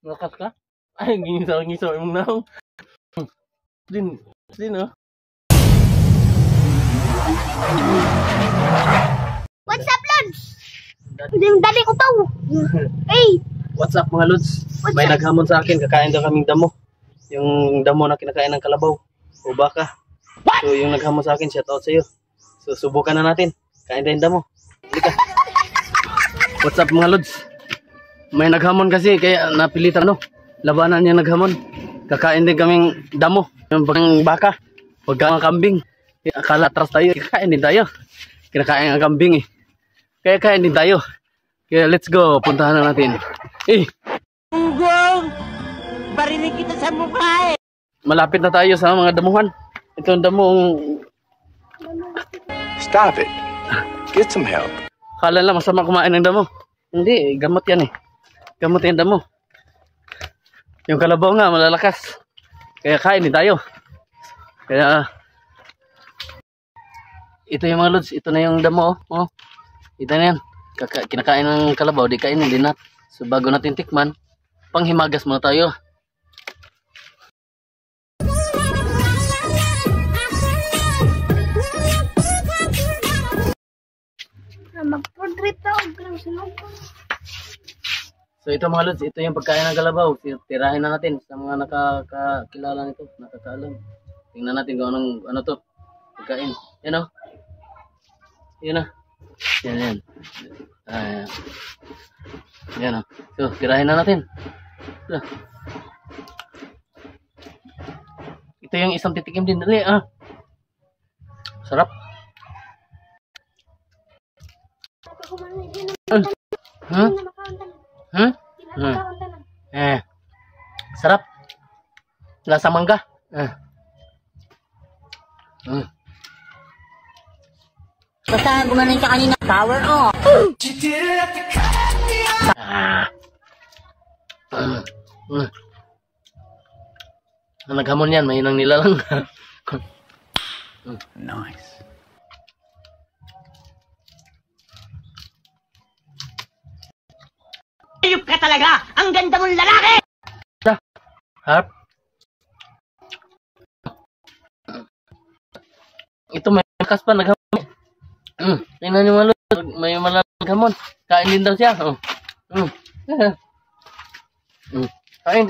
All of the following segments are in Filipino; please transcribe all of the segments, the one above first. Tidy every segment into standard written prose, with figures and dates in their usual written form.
Malakas ka? Ay, ngisaw-ngisaw imong naong. Din, oh. What's up, Lods? Dali ko pa. Hey! What's up, mga Lods? May naghamon sa akin, kakain daw kaming damo. Yung damo na kinakain ng kalabaw. O baka. So, yung naghamon sa akin, shout out sa iyo. So, subukan na natin. Kain din damo. Halika. What's up, mga Lods? May naghamon kasi, kaya napilitan, labanan niya naghamon. Kakain din kaming damo. Yung baka. Huwag kang kambing. Akala atras tayo. Kakain din tayo. Kinakain ang kambing eh. Kaya kain din tayo. Kaya let's go. Puntahan na natin. Unggong! Barinig kita sa mukha eh. Malapit na tayo sa mga damuhan. Ito ang damong... Stop it. Get some help. Kala lang masama kumain ng damo. Hindi, gamot yan eh. Gamot yan damo. Yung kalabaw nga, malalakas. Kaya kain din tayo. Kaya... ito yung mga Lods. Ito na yung damo. Oh. Ito na yan. Kinakain ng kalabaw. Di kainin din natin. So bago natin tikman, panghimagas muna tayo. Mag-portrait ako. So ito mga Lods, ito yung pagkain ng kalabaw. Tirahin na natin sa mga nakakilala nito, nakakaalam. Tingnan natin kung ano to. Pagkain. Yan o. Yan o. Yan. Yan o. So tirahin na natin. So. Ito yung isang titikim din. Dali ah. Sarap. Sarap. Lasa mangga. Basta gumanin ka kanina. Power off. Naghamon yan. May nang nilalang. Nice. Ayup ka talaga! Ang ganda mong lalaki! Harap. Ito may lakas pa naghamon. Tingnan niyo malo, may malaking hamon. Kain din daw siya. Kain.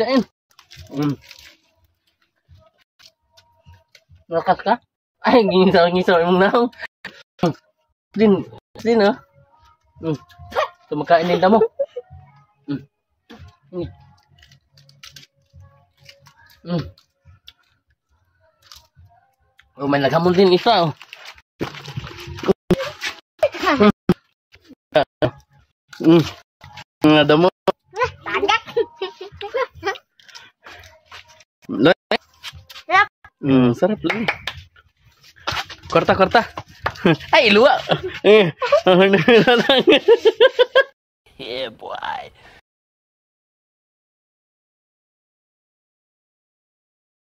Lakas ka? Ay, ngisaw imong naong. Din, oh. Tumakain din damo. Oh, may naghamon din isa oh. Ada mo. Tanggap. Sarap lang. Korta. Ay, luwa. Yeah, boy.